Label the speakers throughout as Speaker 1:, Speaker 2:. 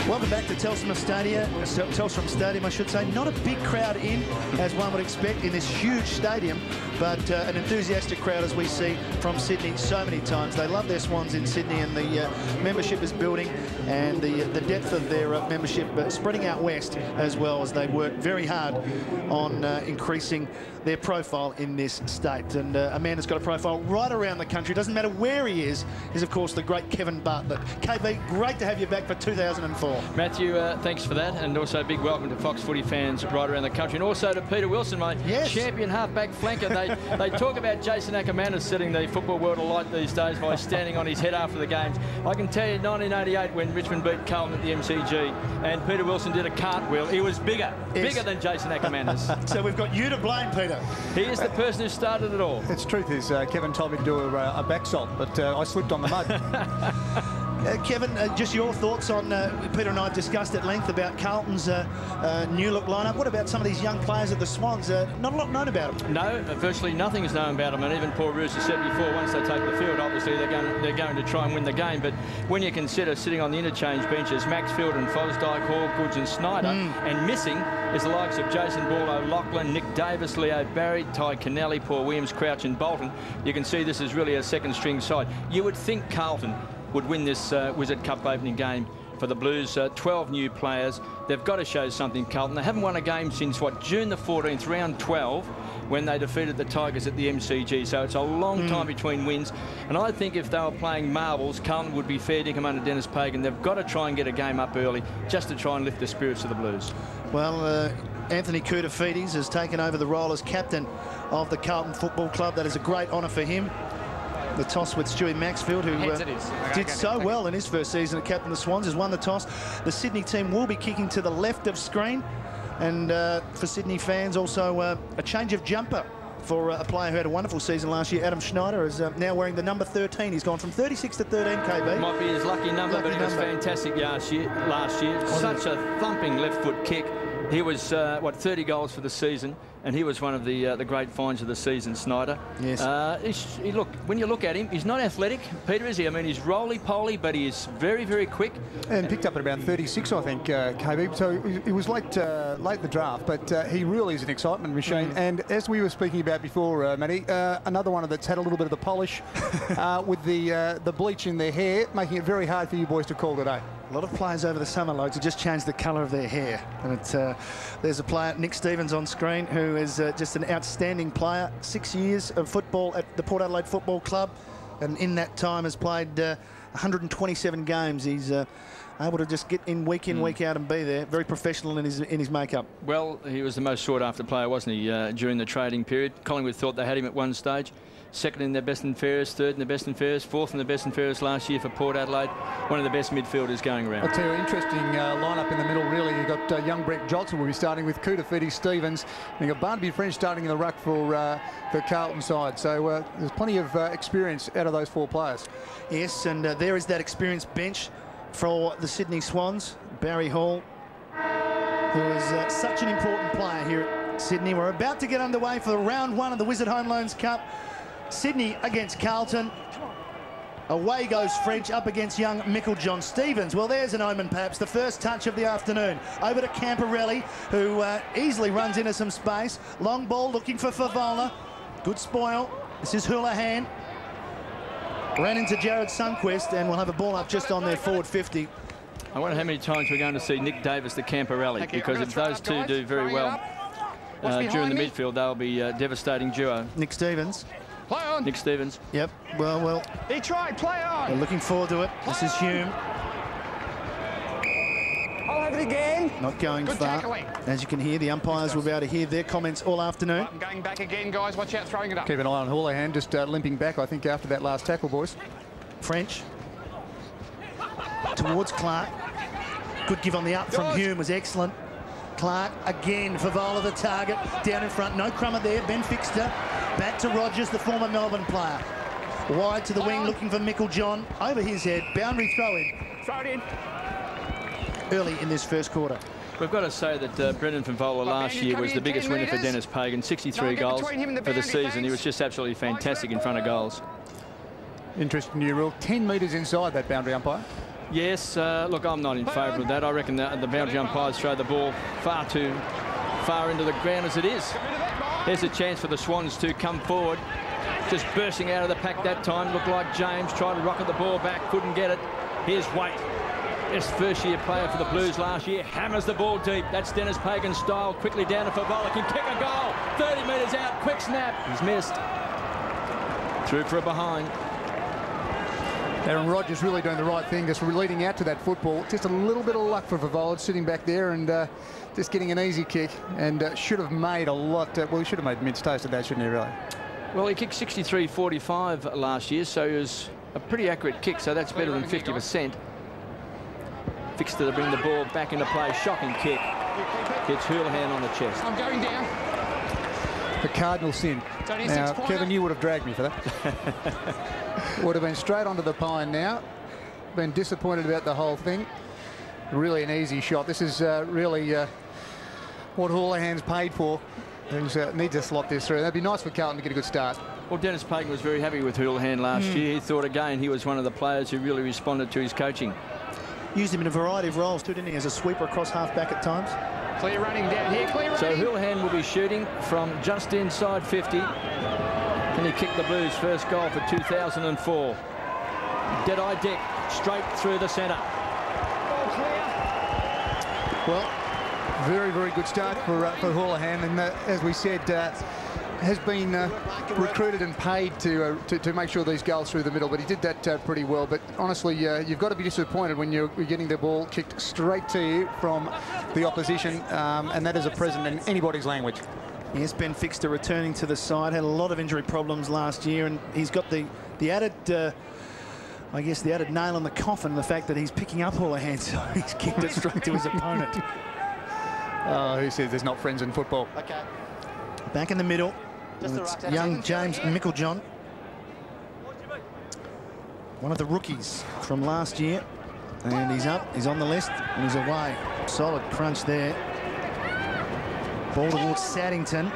Speaker 1: Welcome back to Telstra Stadium, I should say. Not a big crowd in, as one would expect, in this huge stadium, but an enthusiastic crowd, as we see from Sydney so many times. They love their Swans in Sydney, and the membership is building, and the depth of their membership spreading out west as well, as they work very hard on increasing their profile in this state. And a man that's got a profile right around the country, doesn't matter where he is of course the great Kevin Bartlett. KB, great to have you back for 2004.
Speaker 2: Matthew, thanks for that, and also a big welcome to Fox Footy fans right around the country, and also to Peter Wilson, my champion halfback flanker. They talk about Jason Ackermanis setting the football world alight these days by standing on his head after the games. I can tell you, 1988, when Richmond beat Carlton at the MCG, and Peter Wilson did a cartwheel, he was bigger than Jason Ackermanis.
Speaker 1: So we've got you to blame, Peter.
Speaker 2: He is the person who started it all.
Speaker 3: The truth is, Kevin told me to do a back salt, but I slipped on the mud.
Speaker 1: Kevin, just your thoughts on, Peter and I have discussed at length about Carlton's new look lineup. What about some of these young players at the Swans? Not a lot known about them.
Speaker 2: No, virtually nothing is known about them, and even Paul Roos has said before, once they take the field, obviously they're going to try and win the game. But when you consider sitting on the interchange benches, Maxfield and Fosdyke, Hall, Goods and Snyder, and missing is the likes of Jason Ball, O'Loughlin, Nick Davis, Leo Barry, Ty Kennelly, Paul Williams, Crouch and Bolton, you can see this is really a second-string side. You would think Carlton would win this Wizard Cup opening game for the Blues. 12 new players. They've got to show something, Carlton. They haven't won a game since, what, June the 14th, round 12, when they defeated the Tigers at the MCG. So it's a long time between wins. And I think if they were playing marbles, Carlton would be fair dinkum under Dennis Pagan. They've got to try and get a game up early just to try and lift the spirits of the Blues.
Speaker 1: Well, Anthony Koutoufides has taken over the role as captain of the Carlton Football Club. That is a great honour for him. The toss with Stewie Maxfield, who did so well in his first season at captain of the Swans, has won the toss. The Sydney team will be kicking to the left of screen. And for Sydney fans, also a change of jumper for a player who had a wonderful season last year. Adam Schneider is now wearing the number 13. He's gone from 36 to 13, KB.
Speaker 2: Might be his lucky number, but he was fantastic last year. Such a thumping left foot kick. He was, 30 goals for the season, and he was one of the great finds of the season, Snyder.
Speaker 1: Yes.
Speaker 2: Look, when you look at him, he's not athletic, Peter, is he? I mean, he's roly-poly, but he is very, very quick. And
Speaker 3: picked up at about 36, I think, KB. So he was late in the draft, but he really is an excitement machine. And as we were speaking about before, Matty, another one that's had a little bit of the polish with the bleach in their hair, making it very hard for you boys to call today.
Speaker 1: A lot of players over the summer like to just change the colour of their hair. And there's a player, Nick Stevens, on screen, who is just an outstanding player. 6 years of football at the Port Adelaide Football Club, and in that time has played 127 games. He's able to just get in, week out, and be there. Very professional in his makeup. Well,
Speaker 2: he was the most sought-after player, wasn't he, during the trading period? Collingwood thought they had him at one stage. Second in their best and fairest, third in the best and fairest, fourth in the best and fairest last year for Port Adelaide. One of the best midfielders going around.
Speaker 3: I'll tell you, interesting lineup in the middle, really. You've got young Brett Johnson will be starting with Koutoufides, Stevens. And you've got Barnaby French starting in the ruck for the Carlton side. So there's plenty of experience out of those four players.
Speaker 1: Yes, and there is that experienced bench for the Sydney Swans. Barry Hall, who is such an important player here at Sydney. We're about to get underway for round one of the Wizard Home Loans Cup. Sydney against Carlton. Away goes French up against young Michael John Stevens. Well, there's an omen, perhaps. The first touch of the afternoon. Over to Camporelli, who easily runs into some space. Long ball looking for Favola. Good spoil. This is Houlihan. Ran into Jared Sundquist, and we'll have a ball up just on their forward 50.
Speaker 2: I wonder how many times we're going to see Nick Davis, the Camporelli, because if those two do very well during the midfield, they'll be a devastating duo.
Speaker 1: Nick Stevens.
Speaker 2: Play on. Nick Stevens.
Speaker 1: Yep. Well.
Speaker 4: He tried. Play on.
Speaker 1: We're looking forward to it. This is Hume.
Speaker 4: I'll have it again.
Speaker 1: Not going
Speaker 4: Good
Speaker 1: far.
Speaker 4: tackling.
Speaker 1: As you can hear, the umpires will be able to hear their comments all afternoon.
Speaker 4: I'm going back again, guys. Watch out, throwing it up.
Speaker 3: Keep an eye on Houlihan, just limping back, I think, after that last tackle, boys.
Speaker 1: French. Towards Clark. Good give on the up from Hume was excellent. Clark again, Favola the target, down in front, no crummer there, Ben Fixter, back to Rogers, the former Melbourne player. Wide to the wing, looking for Michael John, over his head, boundary throw in.
Speaker 4: Throw it in.
Speaker 1: Early in this first quarter.
Speaker 2: We've got to say that Brendan Favola last year was the biggest winner for Dennis Pagan, 63 goals for the season. He was just absolutely fantastic in front of goals.
Speaker 3: Interesting new rule, 10 metres inside that boundary umpire.
Speaker 2: Yes, look, I'm not in favour of that. I reckon that the boundary umpires throw the ball far too far into the ground as it is. There's a chance for the Swans to come forward. Just bursting out of the pack that time. Looked like James tried to rocket the ball back, couldn't get it. Here's Waite. Best first-year player for the Blues last year. Hammers the ball deep. That's Dennis Pagan style. Quickly down to Favola. Can kick a goal. 30 metres out. Quick snap. He's missed. Through for a behind.
Speaker 3: Aaron Rodgers really doing the right thing, just leading out to that football. Just a little bit of luck for Favola sitting back there and just getting an easy kick, and should have made a lot. Well, he should have made mince toast of that, shouldn't he, really?
Speaker 2: Well, he kicked 63-45 last year, so it was a pretty accurate kick, so that's better than 50%. Fixed to bring the ball back into play. Shocking kick. Gets Houlihan on the chest.
Speaker 4: I'm going down.
Speaker 3: The cardinal sin. Now, Kevin, you would have dragged me for that. Would have been straight onto the pine now. Been disappointed about the whole thing. Really an easy shot. This is really what Houlihan's paid for. He needs to slot this through. That'd be nice for Carlton to get a good start.
Speaker 2: Well, Dennis Pagan was very happy with Houlihan last year. He thought, again, he was one of the players who really responded to his coaching.
Speaker 1: Used him in a variety of roles too, didn't he? As a sweeper across half-back at times.
Speaker 4: Clear running down here. Clear running.
Speaker 2: So Houlihan will be shooting from just inside 50. Can he kick the Blues' first goal for 2004? Dead-eye Dick, straight through the centre.
Speaker 3: Well, very, very good start for Houlihan, and as we said, has been recruited and paid to make sure these goals through the middle, but he did that pretty well. But honestly, you've got to be disappointed when you're getting the ball kicked straight to you from the opposition, and that is a present in anybody's language.
Speaker 1: Yes, Ben Fixter returning to the side, had a lot of injury problems last year, and he's got the added, I guess, the added nail in the coffin, the fact that he's picking up Houlihan, so he's kicked it straight to his opponent.
Speaker 3: Oh, who says there's not friends in football?
Speaker 1: Okay. Back in the middle, it's young James Mickeljohn, one of the rookies from last year, and he's up, he's on the list, and he's away. Solid crunch there. Ball towards Saddington.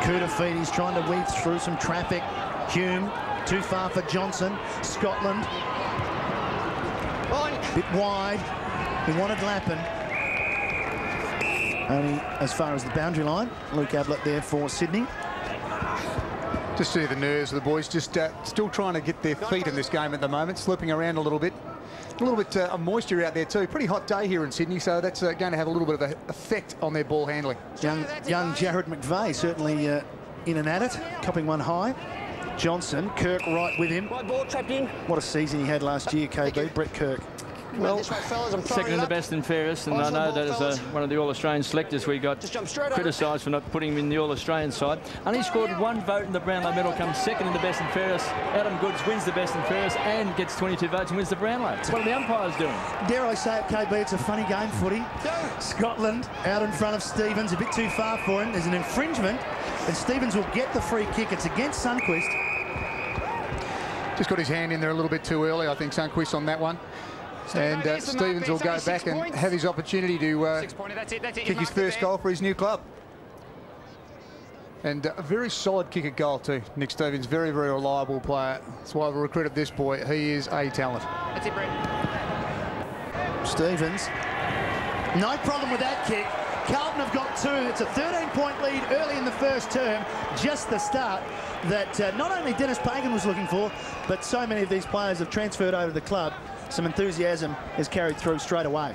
Speaker 1: Koutafidis trying to weave through some traffic. Hume, too far for Johnson. Scotland. Bit wide. He wanted Lappin. Only as far as the boundary line. Luke Ablett there for Sydney.
Speaker 3: Just see the nerves of the boys, just still trying to get their feet in this game at the moment, slipping around a little bit. A little bit of moisture out there too. Pretty hot day here in Sydney, so that's going to have a little bit of an effect on their ball handling.
Speaker 1: Young Jared McVeigh certainly in and at it, copping one high. Johnson, Kirk right with him.
Speaker 5: Right ball trapped in.
Speaker 1: What a season he had last year, KB, Brett Kirk.
Speaker 2: Well, second in the best and fairest, and I know that as one of the All-Australian selectors, we got criticised for not putting him in the All-Australian side. Only scored one vote in the Brownlow medal, comes second in the best and fairest. Adam Goods wins the best and fairest and gets 22 votes and wins the Brownlow. What are the umpires doing?
Speaker 1: Dare I say it, KB, it's a funny game, footy. Scotland out in front of Stevens, a bit too far for him. There's an infringement, and Stevens will get the free kick. It's against Sundqvist.
Speaker 3: Just got his hand in there a little bit too early, I think, Sundqvist on that one. And Stevens will go back and have his opportunity to kick his first goal for his new club. And a very solid kick at goal too. Nick Stevens, very, very reliable player. That's why we recruited this boy. He is a talent.
Speaker 5: That's it, Brett.
Speaker 1: Stevens, no problem with that kick. Carlton have got two. It's a 13-point lead early in the first term. Just the start that not only Dennis Pagan was looking for, but so many of these players have transferred over to the club. Some enthusiasm is carried through straight away.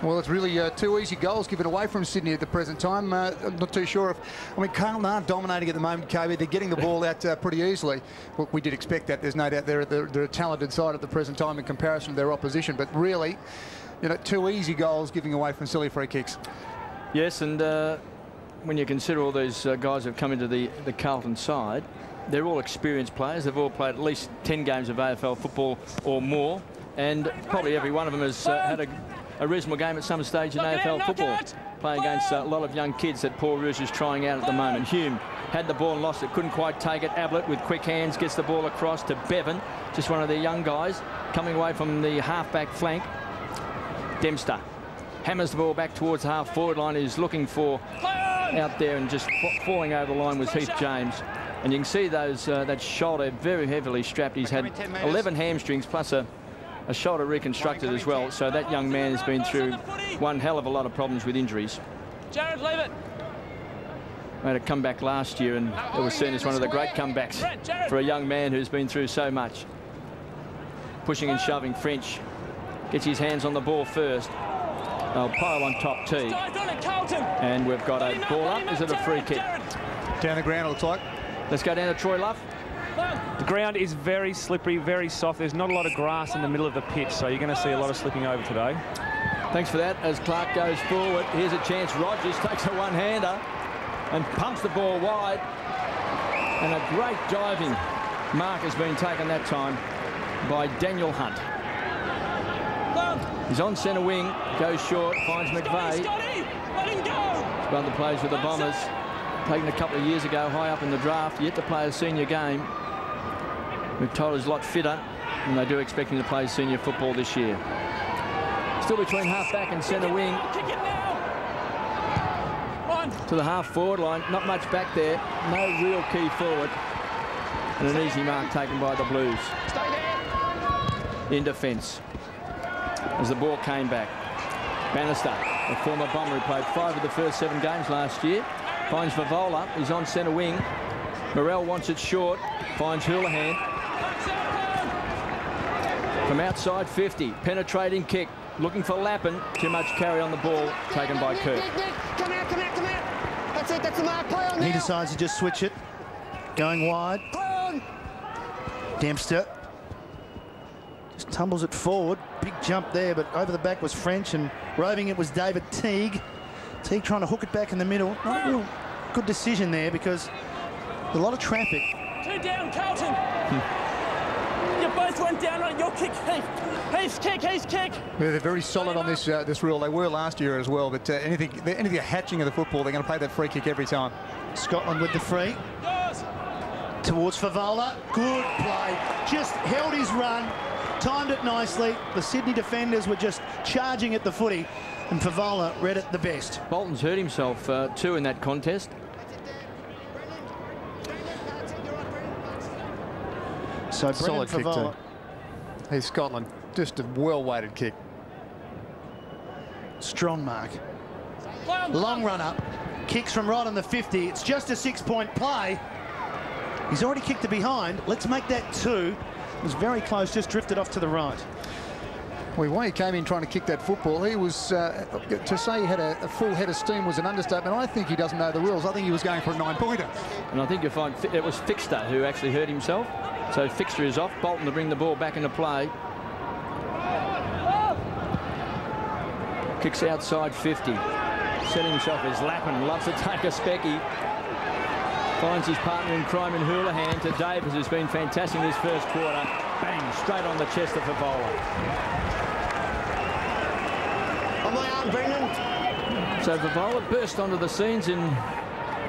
Speaker 3: Well, it's really two easy goals given away from Sydney at the present time. I'm not too sure if... I mean, Carlton aren't dominating at the moment, KB. They're getting the ball out pretty easily. Well, we did expect that. There's no doubt they're a talented side at the present time in comparison to their opposition. But really, you know, two easy goals giving away from silly free kicks.
Speaker 2: Yes, and when you consider all these guys who have come into the Carlton side, they're all experienced players. They've all played at least 10 games of AFL football or more, and probably every one of them has had a reasonable game at some stage in AFL football, playing against a lot of young kids that Paul Roos is trying out at the moment. Hume had the ball and lost it, couldn't quite take it. Ablett with quick hands gets the ball across to Bevan, just one of their young guys, coming away from the half-back flank. Dempster hammers the ball back towards the half-forward line. He's looking for out there, and just falling over the line was Heath James. And you can see those that shoulder very heavily strapped. He's had 11 hamstrings plus a a shoulder reconstructed as well. So that young man has been through one hell of a lot of problems with injuries.
Speaker 4: Jared, leave it.
Speaker 2: Made a comeback last year, and it was seen as one of the great comebacks for a young man who's been through so much. Pushing and shoving. French gets his hands on the ball first. They'll pile on top tee. And we've got a ball up. Is it a free kick?
Speaker 3: Down the ground, it looks like.
Speaker 2: Let's go down to Troy Luff.
Speaker 5: The ground is very slippery, very soft. There's not a lot of grass in the middle of the pitch, so you're going to see a lot of slipping over today.
Speaker 2: Thanks for that. As Clark goes forward, here's a chance. Rogers takes a one-hander and pumps the ball wide. And a great diving mark has been taken that time by Daniel Hunt. He's on centre wing, goes short, finds McVeigh. Brother plays with the Bombers. Taken a couple of years ago, high up in the draft, yet to play a senior game. We've told he's a lot fitter, and they do expect him to play senior football this year. Still between half-back and centre wing. To the half-forward line, not much back there. No real key forward. And an easy mark taken by the Blues. In defence. As the ball came back. Bannister, a former Bomber who played 5 of the first 7 games last year. Finds Vavola. He's on centre wing. Morrell wants it short. Finds Houlihan. From outside 50. Penetrating kick. Looking for Lappin. Too much carry on the ball. Taken by Kirk.
Speaker 6: Come out. That's it. That's the mark. Play on now.
Speaker 1: He decides to just switch it. Going wide. Dempster. Just tumbles it forward. Big jump there, but over the back was French, and roving it was David Teague. Teague trying to hook it back in the middle. Not a real good decision there because a lot of traffic.
Speaker 4: 2 down, Carlton. You both went down on your kick. He's kick.
Speaker 3: Yeah, they're very solid on this this rule. They were last year as well, but anything hatching of the football, they're going to play that free kick every time.
Speaker 1: Scotland with the free. Towards Favola. Good play. Just held his run. Timed it nicely. The Sydney defenders were just charging at the footy, and Favola read it the best.
Speaker 2: Bolton's hurt himself too in that contest.
Speaker 1: So
Speaker 3: solid kick too. Hey, Scotland, just a well-weighted kick.
Speaker 1: Strong mark. Long run up. Kicks from right on the 50. It's just a 6-point play. He's already kicked it behind. Let's make that 2. It was very close, just drifted off to the right.
Speaker 3: Well, when he came in trying to kick that football, he was, to say he had a full head of steam was an understatement. I think he doesn't know the rules. I think he was going for a 9-pointer.
Speaker 2: And I think you'll find it was Fixter who actually hurt himself. So Fixter is off. Bolton to bring the ball back into play. Kicks outside 50. Setting himself as Lappin. Loves to take a specky. Finds his partner in crime in Houlihan to Davis, who's been fantastic this first quarter. Bang, straight on the chest of Favola.
Speaker 6: On my arm, Brendan.
Speaker 2: So Favola burst onto the scenes in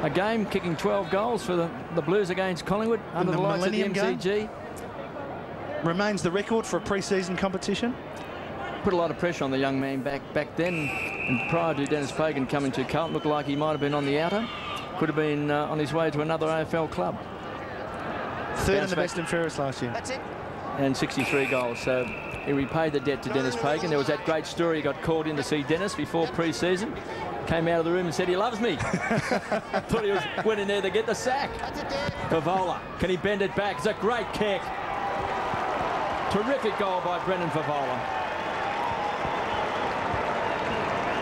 Speaker 2: a game, kicking 12 goals for the Blues against Collingwood under the lights of the MCG.
Speaker 1: Remains the record for a pre-season competition.
Speaker 2: Put a lot of pressure on the young man back then, and prior to Dennis Pagan coming to Carlton, looked like he might have been on the outer. Could have been on his way to another AFL club.
Speaker 1: Third in the best and fairest last year.
Speaker 6: That's it.
Speaker 2: And 63 goals. So he repaid the debt to Dennis Pagan. There was that great story. He got called in to see Dennis before pre-season. Came out of the room and said he loves me. Thought he went in there to get the sack. Favola, can he bend it back? It's a great kick. Terrific goal by Brendan Favola.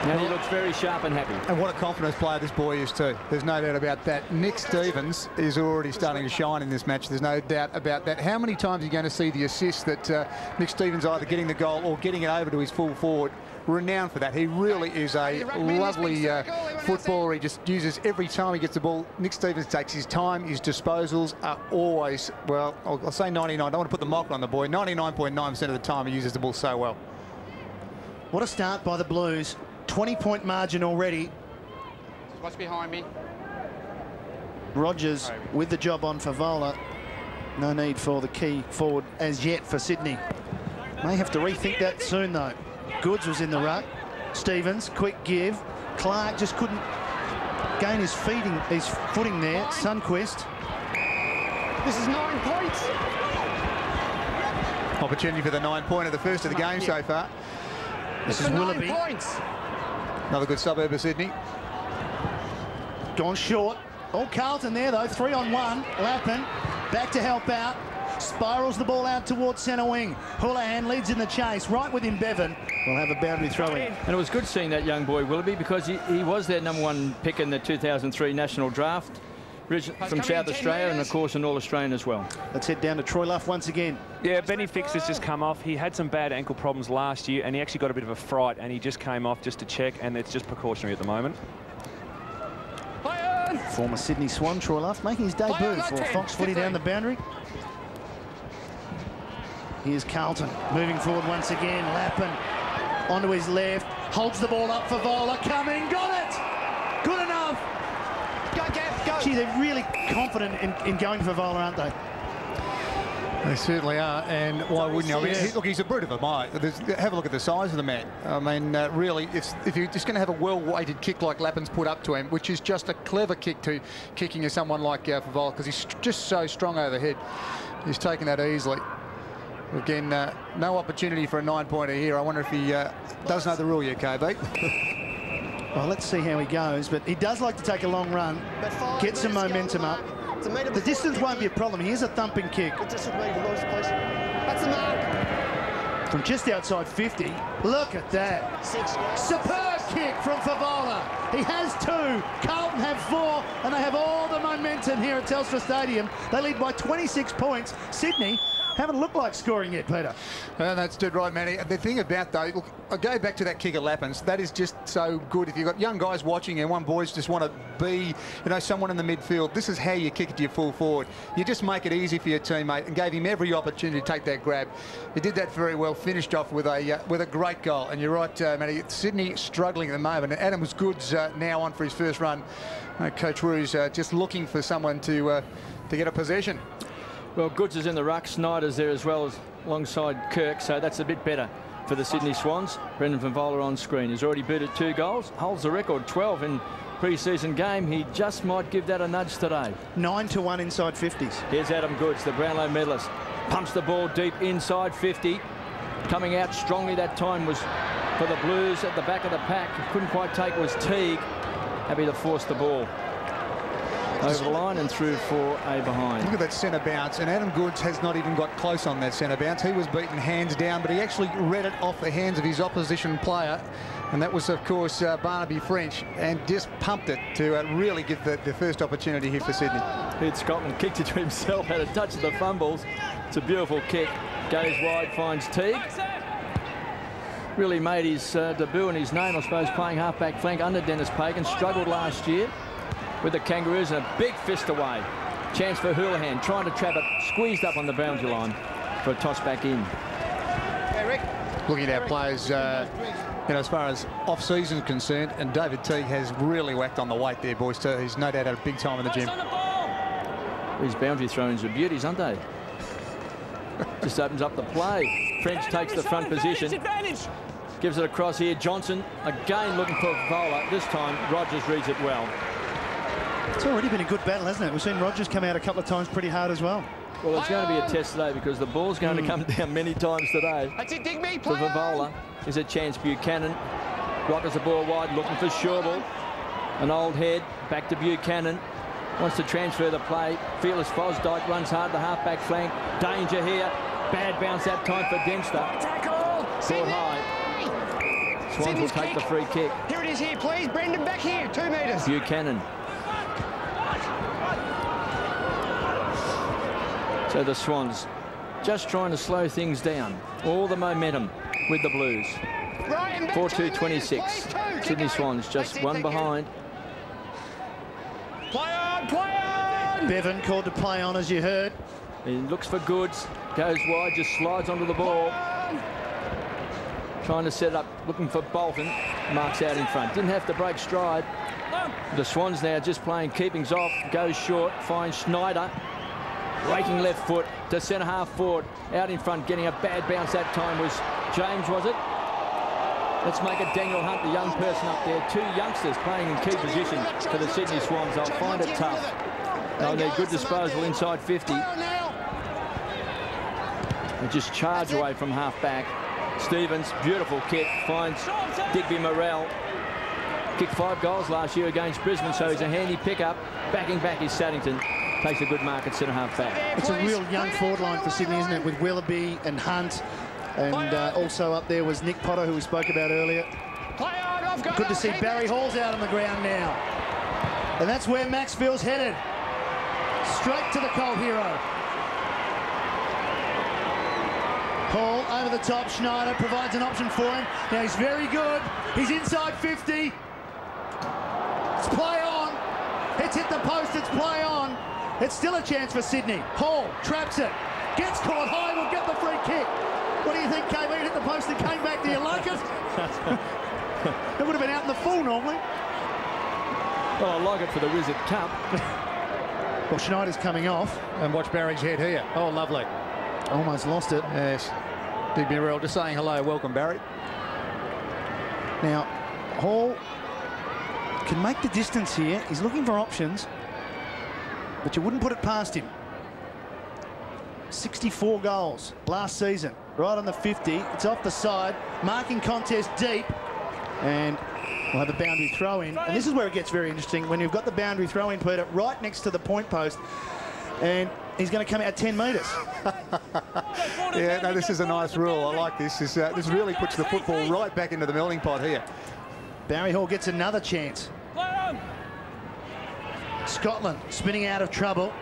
Speaker 2: Now he looks very sharp and happy.
Speaker 3: And what a confidence player this boy is too. There's no doubt about that. Nick Stevens is already starting to shine in this match. There's no doubt about that. How many times are you going to see the assist that Nick Stevens either getting the goal or getting it over to his full forward? Renowned for that. He really is a lovely footballer. He just uses every time he gets the ball. Nick Stevens takes his time. His disposals are always, well, I'll say 99. I don't want to put the mock on the boy. 99.9% of the time he uses the ball so well.
Speaker 1: What a start by the Blues. 20-point margin already.
Speaker 4: What's behind me?
Speaker 1: Rogers with the job on Favola. No need for the key forward as yet for Sydney. May have to rethink that soon though. Goods was in the ruck. Stevens, quick give. Clark just couldn't gain his footing there. Sunquist.
Speaker 6: This is 9 points.
Speaker 3: Opportunity for the 9-pointer, the first of the game so far.
Speaker 1: This is Willoughby.
Speaker 3: Another good suburb of Sydney.
Speaker 1: Gone short. Oh, Carlton there, though. 3-on-1. Lappin back to help out. Spirals the ball out towards centre wing. Houlihan leads in the chase. Right within Bevan. We'll have a boundary throw-in.
Speaker 2: And it was good seeing that young boy, Willoughby, because he was their #1 pick in the 2003 national draft. From South Australia and, of course, an All-Australian as well.
Speaker 1: Let's head down to Troy Luff once again.
Speaker 5: Yeah, Benny Fix has just come off. He had some bad ankle problems last year, and he actually got a bit of a fright, and he just came off just to check, and it's just precautionary at the moment.
Speaker 1: Former Sydney Swan, Troy Luff, making his debut for Fox Footy down the boundary. Here's Carlton moving forward once again. Lappin onto his left, holds the ball up for Vola, coming, got it! Good enough!
Speaker 6: Go, Gav, go!
Speaker 1: Gee, they're really confident in going for Vola, aren't they?
Speaker 3: They certainly are, and why wouldn't you? I mean, look, he's a brute of a mite. Have a look at the size of the man. I mean, really, if you're just going to have a well-weighted kick like Lappin's put up to him, which is just a clever kicking of someone like Favola, because he's just so strong overhead. He's taken that easily. Again, no opportunity for a 9-pointer here. I wonder if he does know the rule yet, KB.
Speaker 1: Well, let's see how he goes, but he does like to take a long run, get some momentum up. The distance won't be a problem. Here's a thumping kick.
Speaker 6: That's the mark.
Speaker 1: From just outside 50. Look at that. Superb kick from Favola. He has 2. Carlton have 4, and they have all the momentum here at Telstra Stadium. They lead by 26 points. Sydney haven't looked like scoring yet, Peter.
Speaker 3: That's dead right, Manny. The thing about, though, look, I go back to that kick of Lappin's. That is just so good. If you've got young guys watching and one boys just want to be, you know, someone in the midfield, this is how you kick it to your full forward. You just make it easy for your teammate and gave him every opportunity to take that grab. He did that very well, finished off with a great goal. And you're right, Manny, Sydney struggling at the moment. And Adam Goods now on for his first run. Coach Roos just looking for someone to get a possession.
Speaker 2: Well, Goods is in the ruck. Snyder's there as well as alongside Kirk, so that's a bit better for the Sydney Swans. Brendan Favola on screen. He's already booted 2 goals, holds the record 12 in pre-season game. He just might give that a nudge today.
Speaker 1: 9-1 inside 50s.
Speaker 2: Here's Adam Goods, the Brownlow medalist. Pumps the ball deep inside 50. Coming out strongly that time was for the Blues at the back of the pack. Couldn't quite take was Teague. Happy to force the ball over the line and through for a behind.
Speaker 3: Look at that centre bounce, and Adam Goods has not even got close on that centre bounce. He was beaten hands down, but he actually read it off the hands of his opposition player, and that was, of course, Barnaby French, and just pumped it to really give the first opportunity here for Sydney.
Speaker 2: Here's Scotland, kicked it to himself, had a touch of the fumbles. It's a beautiful kick. Goes wide, finds Teague. Really made his debut in his name, I suppose, playing half-back flank under Dennis Pagan. Struggled last year with the Kangaroos, and a big fist away. Chance for Houlihan, trying to trap it, squeezed up on the boundary line for a toss back in.
Speaker 3: Looking at our players, you know, as far as off-season concerned, and David Teague has really whacked on the weight there, boys, too. He's no doubt had a big time in the gym.
Speaker 2: These boundary throw-ins are beauties, aren't they? Just opens up the play. French takes the front position. Gives it across here. Johnson, again looking for Favola. This time, Rogers reads it well.
Speaker 1: It's already been a good battle, hasn't it? We've seen Rogers come out a couple of times pretty hard as well.
Speaker 2: Well, it's going to be a test today because the ball's going to come down many times today.
Speaker 6: That's it, dig me,
Speaker 2: For Favola is a chance. Buchanan rockets the ball wide, looking for Shawball. An old head, back to Buchanan. Wants to transfer the play. Fearless Fosdyke runs hard the half-back flank. Danger here. Bad bounce that time for Dempster. Caught high. Swans will take the free kick.
Speaker 6: Here it is here, please. Brendan, back here. 2 metres.
Speaker 2: Buchanan. So the Swans just trying to slow things down. All the momentum with the Blues. 4-2-26. Sydney Swans just one behind.
Speaker 6: Play on!
Speaker 1: Bevan called to play on, as you heard.
Speaker 2: He looks for Goods. Goes wide, just slides onto the ball. Trying to set up, looking for Bolton. Marks out in front. Didn't have to break stride. The Swans now just playing keepings off. Goes short, finds Schneider. Raking left foot to centre half forward. Out in front, getting a bad bounce that time was James, was it? Let's make it Daniel Hunt, the young person up there. 2 youngsters playing in key position for the Sydney Swans. They'll find it tough. They'll need good disposal inside 50. They just charge away from half-back. Stevens, beautiful kick, finds Digby Morrell. Kicked 5 goals last year against Brisbane, so he's a handy pickup. Backing back is Saddington. Takes a good mark at centre half-back.
Speaker 1: It's a real young forward line for Sydney, isn't it? With Willoughby and Hunt. And also up there was Nick Potter, who we spoke about earlier. Good to see Barry Hall's out on the ground now. And that's where Maxfield's headed. Straight to the Colt hero. Hall over the top. Schneider provides an option for him. Now he's very good. He's inside 50. It's play on. It's hit the post. It's play on. It's still a chance for Sydney. Hall traps it. Gets caught high. Will get the free kick. What do you think, KB? Hit the post and came back. Do you like it? It would have been out in the full normally.
Speaker 2: Well, I like it for the Wizard Cup.
Speaker 1: Well, Schneider's coming off.
Speaker 3: And watch Barry's head here. Oh, lovely.
Speaker 1: Almost lost it.
Speaker 3: Yes. Digby Morrell just saying hello. Welcome, Barry.
Speaker 1: Now, Hall can make the distance here. He's looking for options, but you wouldn't put it past him. 64 goals last season, right on the 50. It's off the side, marking contest deep, and we'll have a boundary throw in. And this is where it gets very interesting when you've got the boundary throw in, Peter, right next to the point post, and he's going to come out 10 metres.
Speaker 3: Yeah, no, this is a nice rule. I like this. This really puts the football right back into the melting pot here.
Speaker 1: Barry Hall gets another chance. Scotland spinning out of trouble.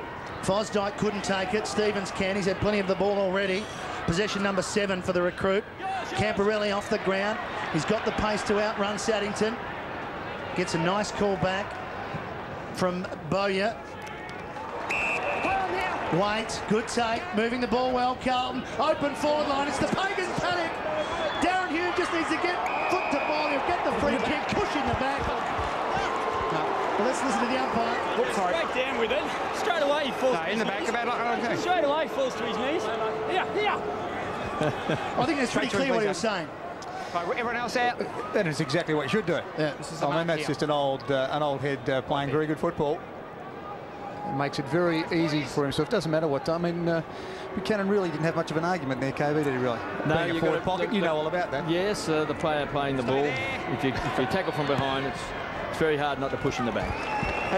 Speaker 1: Fosdyke couldn't take it. Stevens can. He's had plenty of the ball already. Possession number 7 for the recruit. Camporelli off the ground. He's got the pace to outrun Saddington. Gets a nice call back from Bowyer. Waite, good take. Moving the ball well, Carlton. Open forward line. It's the Pagans panic. Darren Hume just needs to get foot to ball. He'll get the free kick. Push in the back. Well, let's listen to the umpire.
Speaker 4: Oops, sorry. Straight down with it. Straight away he falls.
Speaker 3: No, in the back about okay.
Speaker 4: Straight away he falls to his knees. Here.
Speaker 1: I think it's pretty clear what he was saying.
Speaker 3: Right, everyone else out. That is exactly what you should do.
Speaker 1: Yeah.
Speaker 3: I mean, that's just an old head playing very good football. It makes it very easy for himself. Doesn't matter what time. I mean, Buchanan really didn't have much of an argument there, KB, did he really?
Speaker 2: No,
Speaker 3: you got a pocket. You know all about that.
Speaker 2: Yes, the player playing the ball. If you tackle from behind, it's very hard not to push in the back.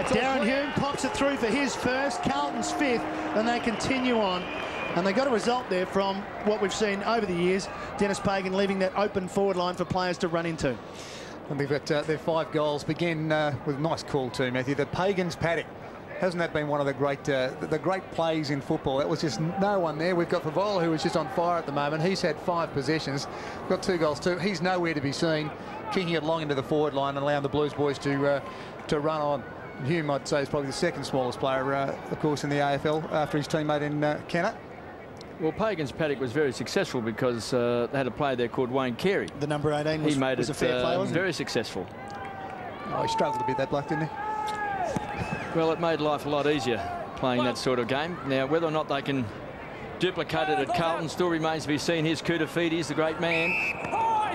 Speaker 1: Darren Hume pops it through for his first, Carlton's 5th, and they continue on. And they got a result there from what we've seen over the years. Dennis Pagan leaving that open forward line for players to run into.
Speaker 3: And they've got their 5 goals. Begin with a nice call too, Matthew. The Pagan's paddock. Hasn't that been one of the great plays in football? That was just no one there. We've got Favola, who is just on fire at the moment. He's had 5 possessions. Got 2 goals too. He's nowhere to be seen. Kicking it long into the forward line and allowing the Blues boys to run on. Hume, I'd say, is probably the 2nd smallest player, of course, in the AFL after his teammate in Kennett.
Speaker 2: Well, Pagan's paddock was very successful because they had a player there called Wayne Carey.
Speaker 1: The number 18 was,
Speaker 2: he made
Speaker 1: was
Speaker 2: it
Speaker 1: a fair play, wasn't
Speaker 2: very successful.
Speaker 3: Oh, he struggled a bit, that bloke, didn't he?
Speaker 2: Well, it made life a lot easier playing that sort of game. Now, whether or not they can duplicate it at Carlton still remains to be seen. Here's Koutoufides, the great man.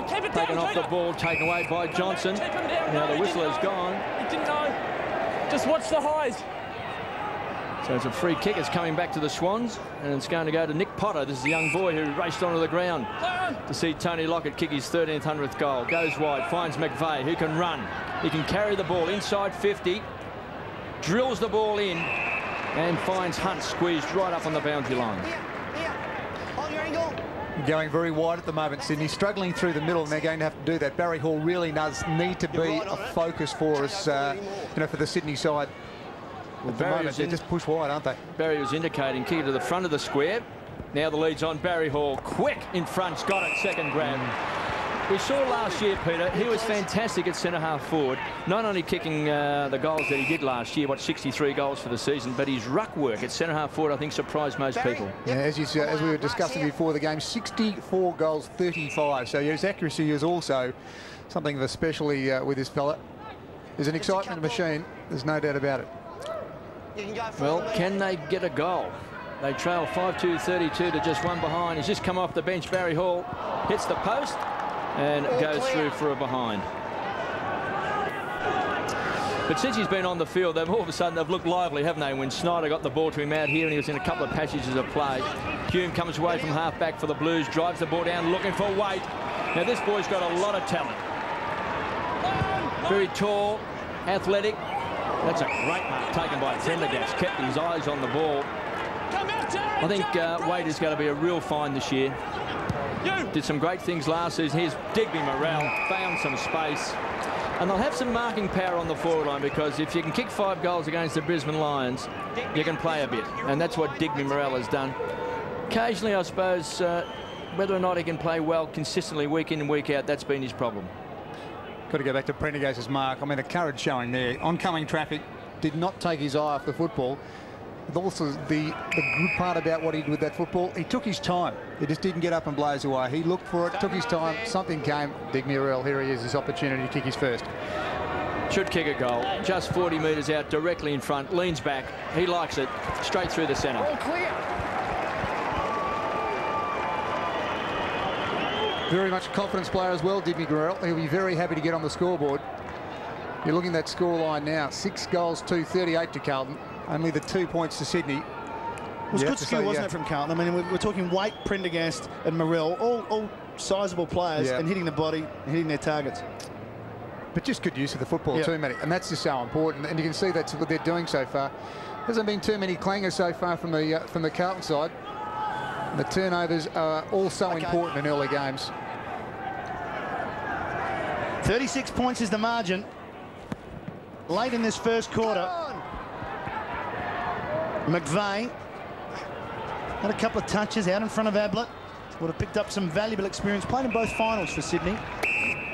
Speaker 2: Taken off the ball, taken away by Johnson. Now the whistle is gone.
Speaker 4: He didn't know. Just watch the highs.
Speaker 2: So it's a free kick. It's coming back to the Swans, and it's going to go to Nick Potter. This is the young boy who raced onto the ground to see Tony Lockett kick his 1300th goal. Goes wide, finds McVeigh, who can run. He can carry the ball inside 50, drills the ball in, and finds Hunt squeezed right up on the boundary line.
Speaker 3: Going very wide at the moment, Sydney. Struggling through the middle, and they're going to have to do that. Barry Hall really does need to be a focus for us, for the Sydney side. At the moment, they just push wide, aren't they?
Speaker 2: Barry was indicating kick to the front of the square. Now the lead's on Barry Hall. Quick in front's got it. Second grab. We saw last year, Peter, he was fantastic at centre-half forward. Not only kicking the goals that he did last year, 63 goals for the season, but his ruck work at centre-half forward, I think, surprised most people.
Speaker 3: Yeah, as we were discussing before the game, 64 goals, 35. So his accuracy is also something of a specialty with this fella. There's an excitement machine. There's no doubt about it.
Speaker 2: Well, can they get a goal? They trail 5-2-32 to just 1 behind. He's just come off the bench. Barry Hall hits the post and goes through for a behind. But since he's been on the field, they've all of a sudden they've looked lively, haven't they? When Snyder got the ball to him out here and he was in a couple of passages of play. Hume comes away from half-back for the Blues, drives the ball down, looking for Waite. Now, this boy's got a lot of talent. Very tall, athletic. That's a great mark taken by Prendergast. Kept his eyes on the ball. I think Waite is going to be a real find this year. Did some great things last season. Here's Digby Morrell, found some space. And they'll have some marking power on the forward line, because if you can kick 5 goals against the Brisbane Lions, you can play a bit. And that's what Digby Morrell has done. Occasionally, I suppose, whether or not he can play well consistently week in and week out, that's been his problem.
Speaker 3: Got to go back to Prendergast's mark. I mean, the courage showing there. Oncoming traffic, did not take his eye off the football. But also the good part about what he did with that football, he took his time. He just didn't get up and blaze away. He looked for it, took his time, something came. Digby Morrell, here he is, his opportunity to kick his first.
Speaker 2: Should kick a goal. Just 40 metres out, directly in front, leans back. He likes it, straight through the centre.
Speaker 6: All clear.
Speaker 3: Very much a confidence player as well, Digby Morrell. He'll be very happy to get on the scoreboard. You're looking at that scoreline now. 6 goals, 238 to Carlton. Only the 2 points to Sydney.
Speaker 1: It was good skill, wasn't it, from Carlton? I mean, we're talking Waite, Prendergast and Morrell, all sizable players, and hitting the body, and hitting their targets.
Speaker 3: But just good use of the football too, Matty. And that's just so important. And you can see that's what they're doing so far. Hasn't been too many clangers so far from the Carlton side. The turnovers are also important in early games.
Speaker 1: 36 points is the margin. Late in this first quarter, McVeigh had a couple of touches out in front of Ablett. Would have picked up some valuable experience. Played in both finals for Sydney,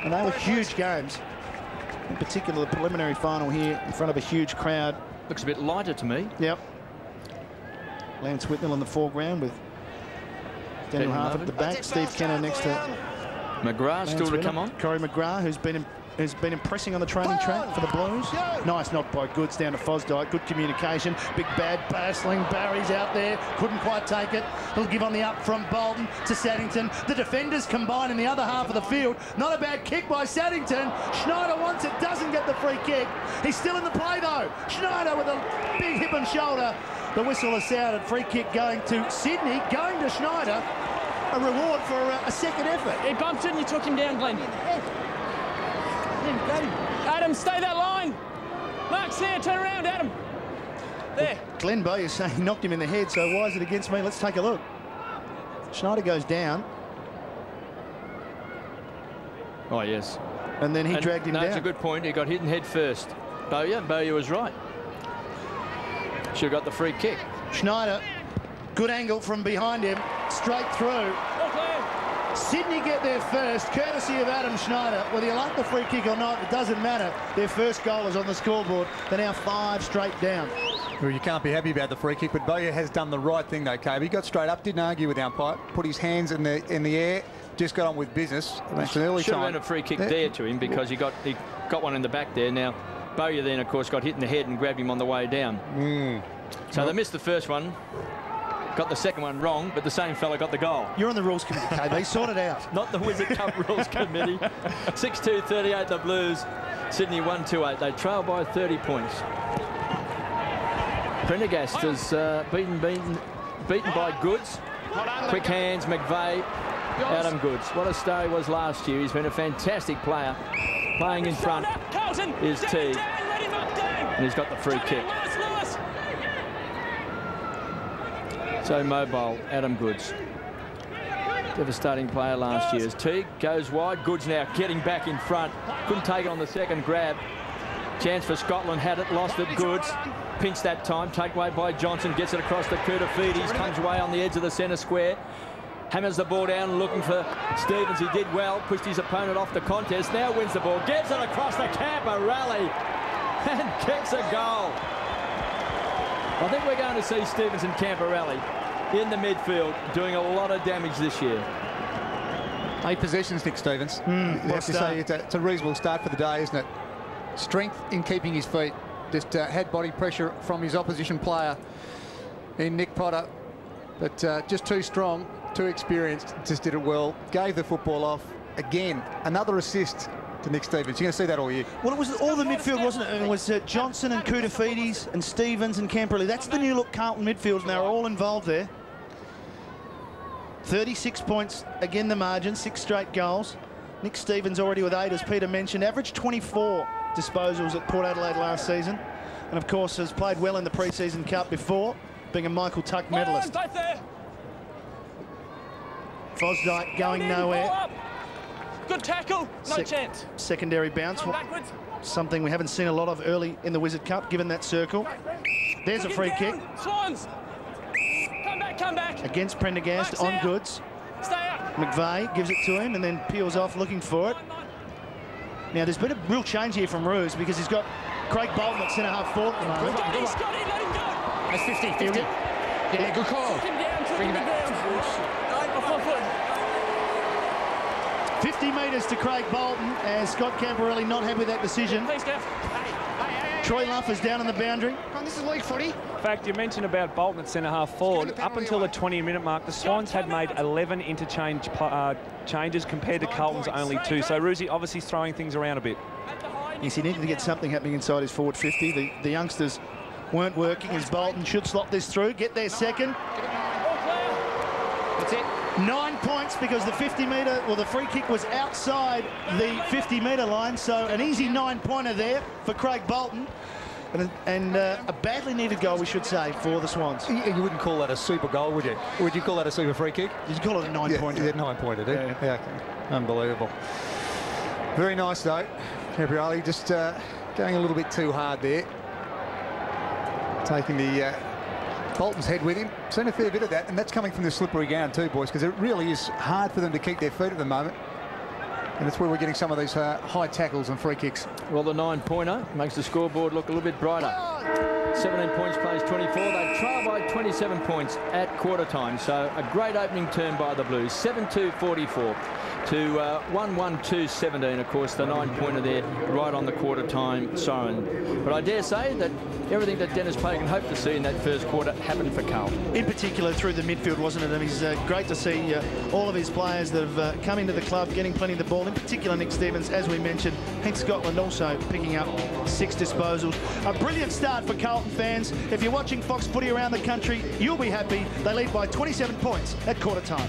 Speaker 1: and they were huge games. In particular, the preliminary final here in front of a huge crowd.
Speaker 2: Looks a bit lighter to me.
Speaker 1: Yep. Lance Whitnell in the foreground with Daniel Harford at the back. Steve Kenner next to
Speaker 2: McGrath still to come on.
Speaker 1: Corey McGrath, who's been impressing on the training track for the Blues. Nice knock by Goods down to Fosdyke. Good communication. Big bad Basling. Barry's out there. Couldn't quite take it. He'll give on the up from Bolton to Saddington. The defenders combine in the other half of the field. Not a bad kick by Saddington. Schneider wants it. Doesn't get the free kick. He's still in the play though. Schneider with a big hip and shoulder. The whistle is sounded. Free kick going to Sydney. Going to Schneider. A reward for a second effort.
Speaker 4: He bumped it and you took him down, Glenn. Adam, stay that line. Mark's there, turn around, Adam. There.
Speaker 1: Well, Glenn Bowyer is saying he knocked him in the head, so why is it against me? Let's take a look. Schneider goes down.
Speaker 2: Oh, yes.
Speaker 1: And then he dragged him down.
Speaker 2: That's a good point. He got hit in head first. Bowyer was right. Should have got the free kick.
Speaker 1: Schneider, good angle from behind him, straight through. Sydney get there first, courtesy of Adam Schneider. Whether you like the free kick or not, it doesn't matter. Their first goal is on the scoreboard. They're now 5 straight down.
Speaker 3: Well, you can't be happy about the free kick, but Bowyer has done the right thing, though, Cave. He got straight up, didn't argue with the umpire, put his hands in the air, just got on with business. That's an early
Speaker 2: Should
Speaker 3: time.
Speaker 2: have been a free kick there to him, because he got one in the back there. Now, Bowyer then, of course, got hit in the head and grabbed him on the way down. So they missed the first one. Got the second one wrong, but the same fella got the goal.
Speaker 1: You're on the rules committee, KB. Sort it out.
Speaker 2: Not the Wizard Cup rules committee. 6-2-38 the Blues. Sydney 1-2-8. They trail by 30 points. Prendergast is beaten by Goods. Quick hands, McVeigh, Adam Goods. What a star he was last year. He's been a fantastic player. Playing in front is T. And he's got the free kick. So mobile, Adam Goods. Devastating player last year. As Teague goes wide, Goods now getting back in front. Couldn't take it on the second grab. Chance for Scotland, had it, lost it. Goods pinched that time. Take away by Johnson, gets it across to Koutoufides, comes away on the edge of the centre square. Hammers the ball down, looking for Stevens. He did well, pushed his opponent off the contest. Now wins the ball, gets it across the Camporelli and kicks a goal. I think we're going to see Stevens and Camporelli in the midfield doing a lot of damage this year.
Speaker 3: 8 possessions, Nick Stevens. You have to say it's a reasonable start for the day, isn't it? Strength in keeping his feet. Just had body pressure from his opposition player in Nick Potter. But just too strong, too experienced, just did it well. Gave the football off. Again, another assist to Nick Stevens. You're going to see that all year.
Speaker 1: Well, it was all the midfield, wasn't it? And it was Johnson and Koutoufides and Stevens and Camporelli. That's the new look Carlton midfield, and they're all involved there. 36 points, again the margin, 6 straight goals. Nick Stevens already with 8, as Peter mentioned. Averaged 24 disposals at Port Adelaide last season. And of course has played well in the pre-season cup before, being a Michael Tuck medalist. Fosdyke going nowhere.
Speaker 4: Good tackle, no chance.
Speaker 1: Secondary bounce.
Speaker 4: Backwards.
Speaker 1: Something we haven't seen a lot of early in the Wizard Cup, given that circle. There's a free kick.
Speaker 4: Swans. Come back.
Speaker 1: Against Prendergast on Goods.
Speaker 4: Stay up.
Speaker 1: McVeigh gives it to him and then peels off looking for it. Now there's been a real change here from Roos because he's got Craig Bolton at centre-half forward at the moment.
Speaker 4: Scotty, let him go.
Speaker 7: That's 50. Yeah, good call.
Speaker 4: Took him down,
Speaker 7: Bring him back.
Speaker 1: 50 metres to Craig Bolton as Scott Camporelli not happy with that decision.
Speaker 4: Please, Gav.
Speaker 1: Troy Luff is down on the boundary.
Speaker 6: Come on, this is league footy.
Speaker 5: In fact, you mentioned about Bolton at centre-half forward. Up until the 20-minute mark, the Swans had made 11 interchange changes compared to Carlton's only 2. So Roosie obviously throwing things around a bit.
Speaker 1: Yes, he needed to get something happening inside his forward 50. The youngsters weren't working as Bolton should slot this through, get their second.
Speaker 7: That's it.
Speaker 1: 9 points because the 50-metre, well, the free kick was outside the 50-metre line, so an easy 9-pointer there for Craig Bolton. And a badly needed goal, we should say, for the Swans.
Speaker 3: You wouldn't call that a super goal, would you? Would you call that a super free kick?
Speaker 1: You'd call it a 9-pointer.
Speaker 3: Yeah, 9-pointer, do you? Yeah. Unbelievable. Very nice, though. Camporelli just going a little bit too hard there. Taking the Bolton's head with him. Seen a fair bit of that, and that's coming from the slippery ground too, boys, because it really is hard for them to keep their feet at the moment. And that's where we're getting some of these high tackles and free kicks.
Speaker 2: Well, the 9-pointer makes the scoreboard look a little bit brighter. 17 points plays 24. They trail by 27 points at quarter time. So a great opening turn by the Blues. 7-2-44 to 1-1-2-17. Of course, the 9-pointer there right on the quarter time siren. But I dare say that everything that Dennis Pagan hoped to see in that first quarter happened for Carlton.
Speaker 1: In particular through the midfield, wasn't it? And it's great to see all of his players that have come into the club getting plenty of the ball. In particular, Nick Stevens, as we mentioned. Hank Scotland also picking up 6 disposals. A brilliant start for Carlton fans. If you're watching Fox Footy around the country, you'll be happy. They lead by 27 points at quarter time.